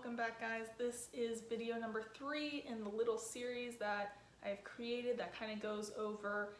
Welcome back, guys. This is video number 3 in the little series that I've created that kind of goes over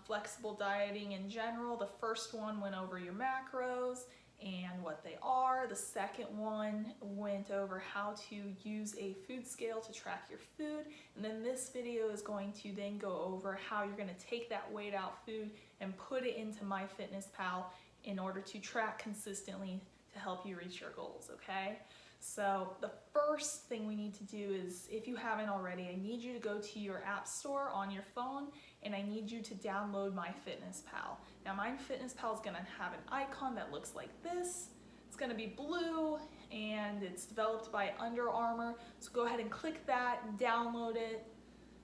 flexible dieting in general. The first one went over your macros and what they are. The second one went over how to use a food scale to track your food. And then this video is going to then go over how you're going to take that weighed out food and put it into MyFitnessPal in order to track consistently to help you reach your goals, okay? So the first thing we need to do is, if you haven't already, I need you to go to your app store on your phone and I need you to download MyFitnessPal. Now MyFitnessPal is gonna have an icon that looks like this. It's gonna be blue and it's developed by Under Armour. So go ahead and click that, download it.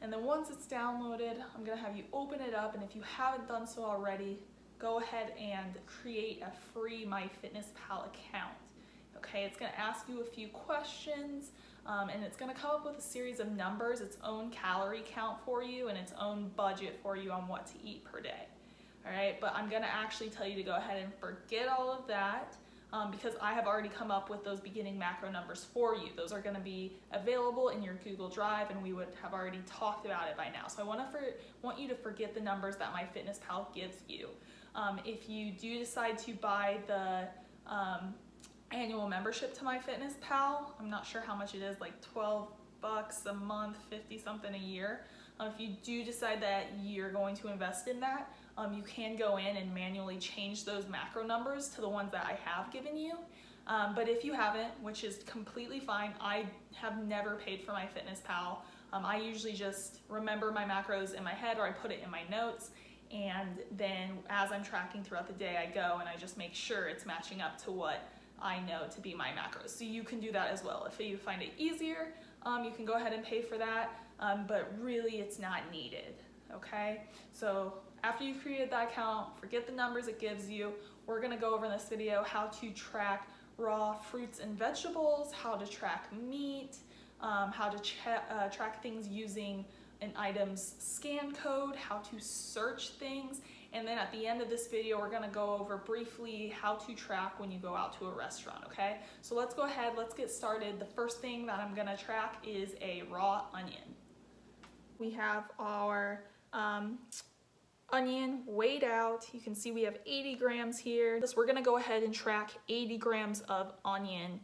And then once it's downloaded, I'm gonna have you open it up, and if you haven't done so already, go ahead and create a free MyFitnessPal account. Okay, it's going to ask you a few questions and it's going to come up with a series of numbers, its own calorie count for you and its own budget for you on what to eat per day. All right, but I'm going to actually tell you to go ahead and forget all of that because I have already come up with those beginning macro numbers for you. Those are going to be available in your Google Drive and we would have already talked about it by now. So I want you to forget the numbers that MyFitnessPal gives you. If you do decide to buy the annual membership to MyFitnessPal, I'm not sure how much it is, like 12 bucks a month, 50 something a year. If you do decide that you're going to invest in that, you can go in and manually change those macro numbers to the ones that I have given you. But if you haven't, which is completely fine, I have never paid for MyFitnessPal. I usually just remember my macros in my head or I put it in my notes. And then as I'm tracking throughout the day, I go and I just make sure it's matching up to what I know to be my macros. So you can do that as well. If you find it easier, you can go ahead and pay for that, but really it's not needed, okay? So after you've created that account, forget the numbers it gives you. We're gonna go over in this video how to track raw fruits and vegetables, how to track meat, how to track things using an item's scan code, how to search things, and then at the end of this video, we're gonna go over briefly how to track when you go out to a restaurant, okay? So let's go ahead, let's get started. The first thing that I'm gonna track is a raw onion. We have our onion weighed out. You can see we have 80 grams here. We're gonna go ahead and track 80 grams of onion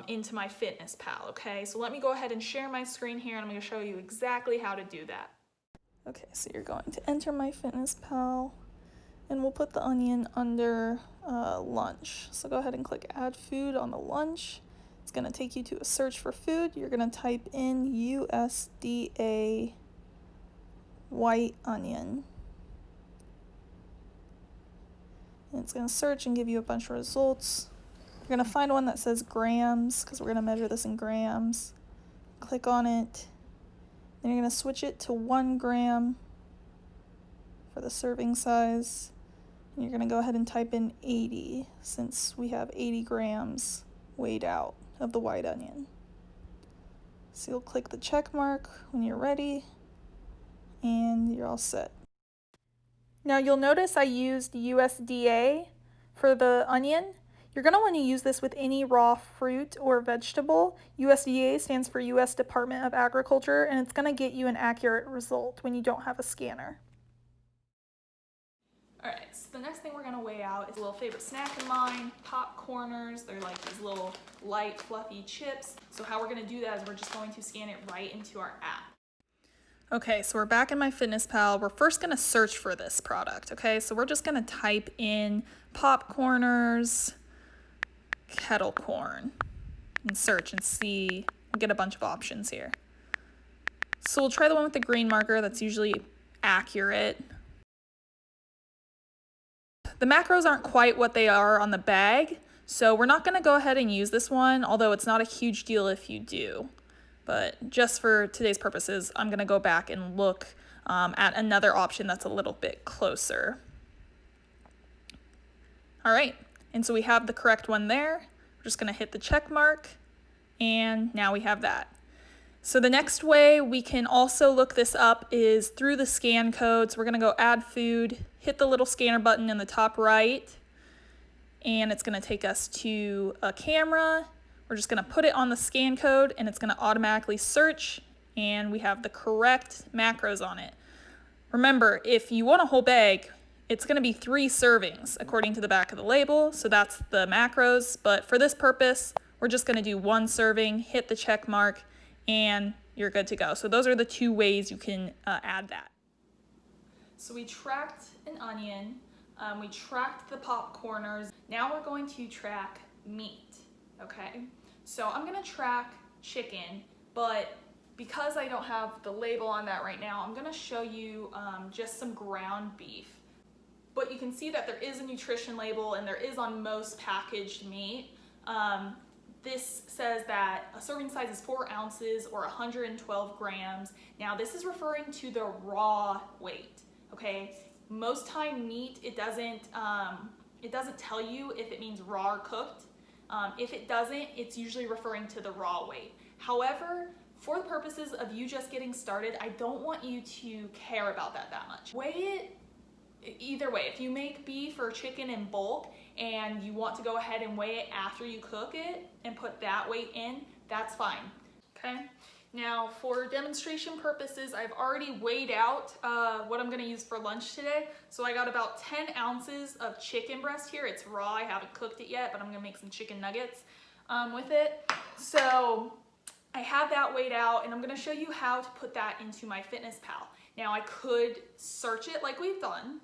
into MyFitnessPal, okay? So let me go ahead and share my screen here and I'm gonna show you exactly how to do that. Okay, so you're going to enter MyFitnessPal and we'll put the onion under lunch. So go ahead and click add food on the lunch. It's gonna take you to a search for food. You're gonna type in USDA white onion. And it's gonna search and give you a bunch of results. You're gonna find one that says grams because we're gonna measure this in grams. Click on it. Then you're gonna switch it to 1 gram for the serving size. And you're gonna go ahead and type in 80 since we have 80 grams weighed out of the white onion. So you'll click the check mark when you're ready and you're all set. Now you'll notice I used USDA for the onion. You're going to want to use this with any raw fruit or vegetable. USDA stands for U.S. Department of Agriculture, and it's going to get you an accurate result when you don't have a scanner. Alright, so the next thing we're going to weigh out is a little favorite snack of mine, popcorners. They're like these little light, fluffy chips. So how we're going to do that is we're just going to scan it right into our app. Okay, so we're back in MyFitnessPal. We're first going to search for this product, okay? So we're just going to type in popcorners, kettle corn, and search and see. We'll get a bunch of options here. So we'll try the one with the green marker. That's usually accurate. The macros aren't quite what they are on the bag, so we're not going to go ahead and use this one, although it's not a huge deal if you do. But just for today's purposes, I'm going to go back and look at another option that's a little bit closer. All right, and so we have the correct one there. We're just going to hit the check mark, and now we have that. So the next way we can also look this up is through the scan code. So we're going to go add food, hit the little scanner button in the top right, and it's going to take us to a camera. We're just gonna put it on the scan code and it's gonna automatically search, and we have the correct macros on it. Remember, if you want a whole bag, it's gonna be 3 servings according to the back of the label, so that's the macros, but for this purpose, we're just gonna do 1 serving, hit the check mark, and you're good to go. So those are the 2 ways you can add that. So we tracked an onion, we tracked the popcorners. Now we're going to track meat, okay? So I'm gonna track chicken, but because I don't have the label on that right now, I'm gonna show you just some ground beef. But you can see that there is a nutrition label, and there is on most packaged meat. This says that a serving size is 4 ounces or 112 grams. Now this is referring to the raw weight, okay? Most time meat, it doesn't tell you if it means raw or cooked. If it doesn't, it's usually referring to the raw weight. However, for the purposes of you just getting started, I don't want you to care about that much. Weigh it either way. If you make beef or chicken in bulk and you want to go ahead and weigh it after you cook it and put that weight in, that's fine, okay? Now, for demonstration purposes, I've already weighed out what I'm gonna use for lunch today. So I got about 10 ounces of chicken breast here. It's raw, I haven't cooked it yet, but I'm gonna make some chicken nuggets with it. So I have that weighed out, and I'm gonna show you how to put that into MyFitnessPal. Now I could search it like we've done.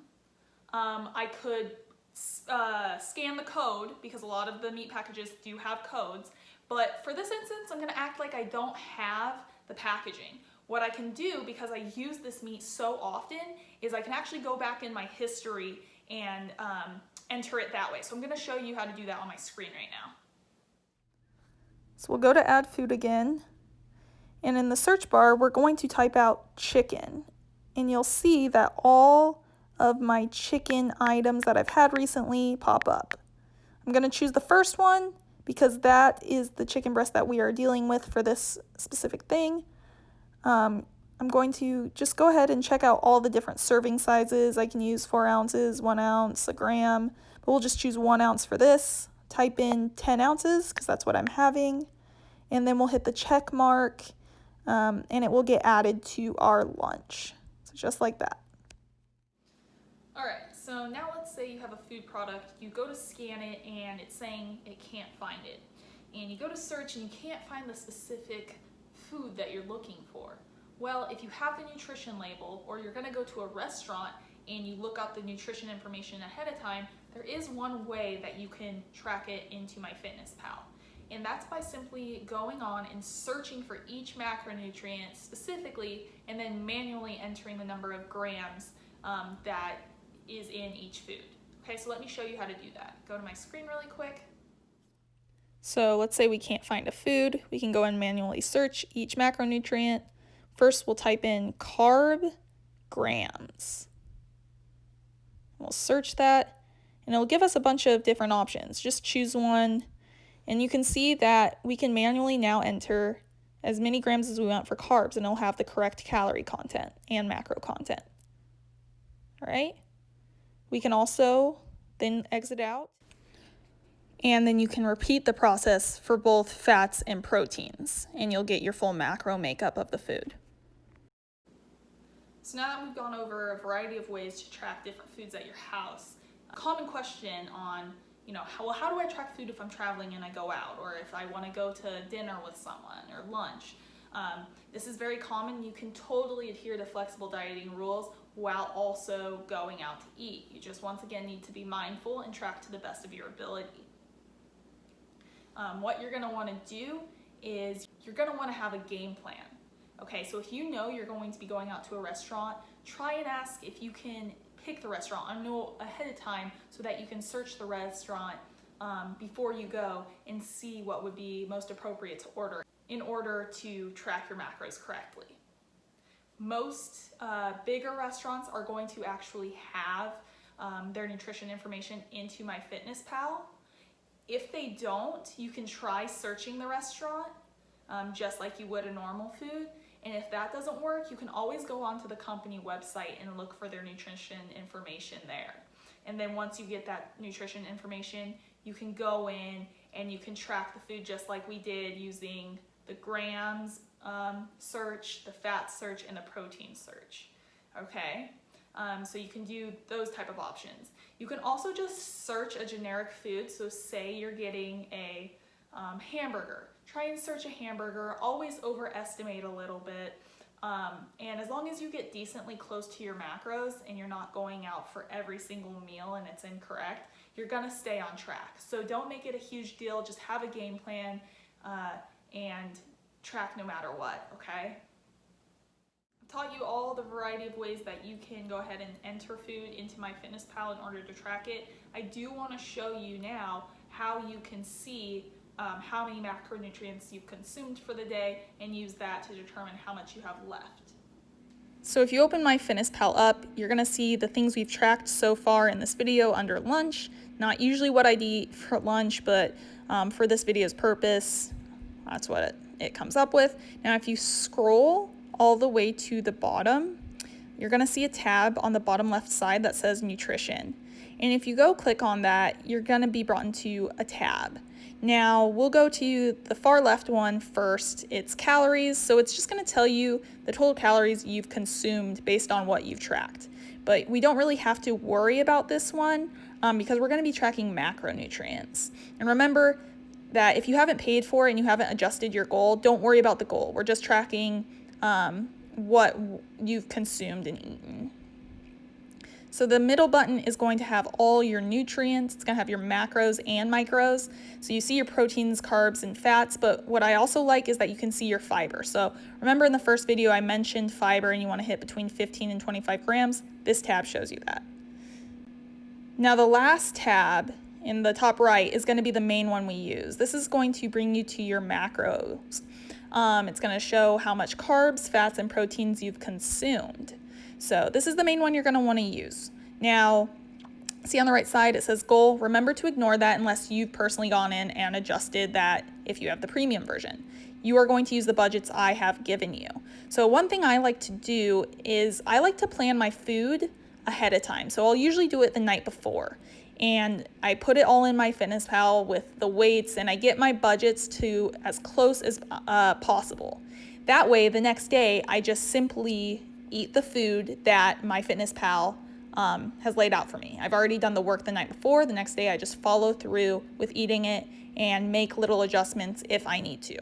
I could scan the code, because a lot of the meat packages do have codes, but for this instance, I'm gonna act like I don't have the packaging. What I can do, because I use this meat so often, is I can actually go back in my history and enter it that way. So I'm gonna show you how to do that on my screen right now. So we'll go to add food again, and in the search bar, we're going to type out chicken, and you'll see that all of my chicken items that I've had recently pop up. I'm going to choose the first one because that is the chicken breast that we are dealing with for this specific thing. I'm going to just go ahead and check out all the different serving sizes. I can use 4 ounces, 1 ounce, a gram, but we'll just choose 1 ounce for this. Type in 10 ounces because that's what I'm having, and then we'll hit the check mark, and it will get added to our lunch. So just like that. All right, so now let's say you have a food product, you go to scan it and it's saying it can't find it. And you go to search and you can't find the specific food that you're looking for. Well, if you have the nutrition label, or you're gonna go to a restaurant and you look up the nutrition information ahead of time, there is one way that you can track it into MyFitnessPal. And that's by simply going on and searching for each macronutrient specifically, and then manually entering the number of grams that is in each food. Okay, so let me show you how to do that. Go to my screen really quick. So let's say we can't find a food. We can go and manually search each macronutrient. First, we'll type in carb grams. We'll search that, and it'll give us a bunch of different options. Just choose one, and you can see that we can manually now enter as many grams as we want for carbs, and it'll have the correct calorie content and macro content. All right? We can also then exit out, and then you can repeat the process for both fats and proteins, and you'll get your full macro makeup of the food. So now that we've gone over a variety of ways to track different foods at your house, a common question on, how do I track food if I'm traveling and I go out, or if I want to go to dinner with someone or lunch? This is very common. You can totally adhere to flexible dieting rules while also going out to eat. You just once again need to be mindful and track to the best of your ability. What you're going to want to do is you're going to want to have a game plan. Okay, so if you know you're going to be going out to a restaurant, try and ask if you can pick the restaurant and know ahead of time so that you can search the restaurant before you go and see what would be most appropriate to order in order to track your macros correctly. Most bigger restaurants are going to actually have their nutrition information into MyFitnessPal. If they don't, you can try searching the restaurant just like you would a normal food. And if that doesn't work, you can always go onto the company website and look for their nutrition information there. And then once you get that nutrition information, you can go in and you can track the food just like we did using the grams search, the fat search, and the protein search. Okay, so you can do those type of options. You can also just search a generic food. So say you're getting a hamburger. Try and search a hamburger, always overestimate a little bit. And as long as you get decently close to your macros and you're not going out for every single meal and it's incorrect, you're gonna stay on track. So don't make it a huge deal, just have a game plan and track no matter what, okay? I've taught you all the variety of ways that you can go ahead and enter food into MyFitnessPal in order to track it. I do wanna show you now how you can see how many macronutrients you've consumed for the day and use that to determine how much you have left. So if you open MyFitnessPal up, you're gonna see the things we've tracked so far in this video under lunch. Not usually what I'd eat for lunch, but for this video's purpose, that's what it comes up with. Now if you scroll all the way to the bottom, you're gonna see a tab on the bottom left side that says nutrition. And if you go click on that, you're gonna be brought into a tab. Now we'll go to the far left one first. It's calories, so it's just gonna tell you the total calories you've consumed based on what you've tracked. But we don't really have to worry about this one because we're gonna be tracking macronutrients. And remember that if you haven't paid for it and you haven't adjusted your goal, don't worry about the goal. We're just tracking what you've consumed and eaten. So the middle button is going to have all your nutrients. It's gonna have your macros and micros. So you see your proteins, carbs, and fats, but what I also like is that you can see your fiber. So remember in the first video I mentioned fiber and you wanna hit between 15 and 25 grams. This tab shows you that. Now the last tab in the top right is gonna be the main one we use. This is going to bring you to your macros. It's gonna show how much carbs, fats, and proteins you've consumed. So this is the main one you're gonna wanna use. Now, see on the right side, it says goal. Remember to ignore that unless you've personally gone in and adjusted that if you have the premium version. You are going to use the budgets I have given you. So one thing I like to do is I like to plan my food ahead of time. So I'll usually do it the night before. And I put it all in MyFitnessPal with the weights and I get my budgets to as close as possible. That way, the next day, I just simply eat the food that MyFitnessPal has laid out for me. I've already done the work the night before. The next day, I just follow through with eating it and make little adjustments if I need to.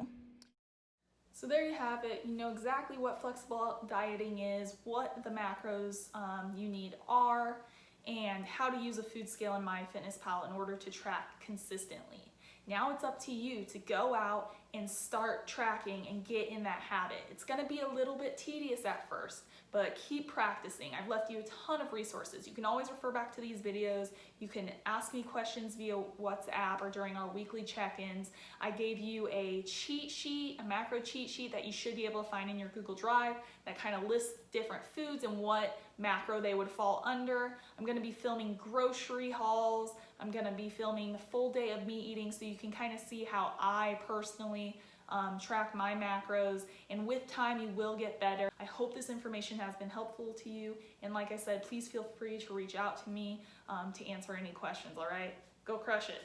So there you have it. You know exactly what flexible dieting is, what the macros you need are, and how to use a food scale in MyFitnessPal in order to track consistently. Now it's up to you to go out and start tracking and get in that habit. It's gonna be a little bit tedious at first, but keep practicing. I've left you a ton of resources. You can always refer back to these videos. You can ask me questions via WhatsApp or during our weekly check-ins. I gave you a cheat sheet, a macro cheat sheet that you should be able to find in your Google Drive that kind of lists different foods and what macro they would fall under. I'm gonna be filming grocery hauls. I'm gonna be filming the full day of me eating so you can kind of see how I personally track my macros, and with time you will get better. I hope this information has been helpful to you, and like I said, please feel free to reach out to me to answer any questions, all right? Go crush it.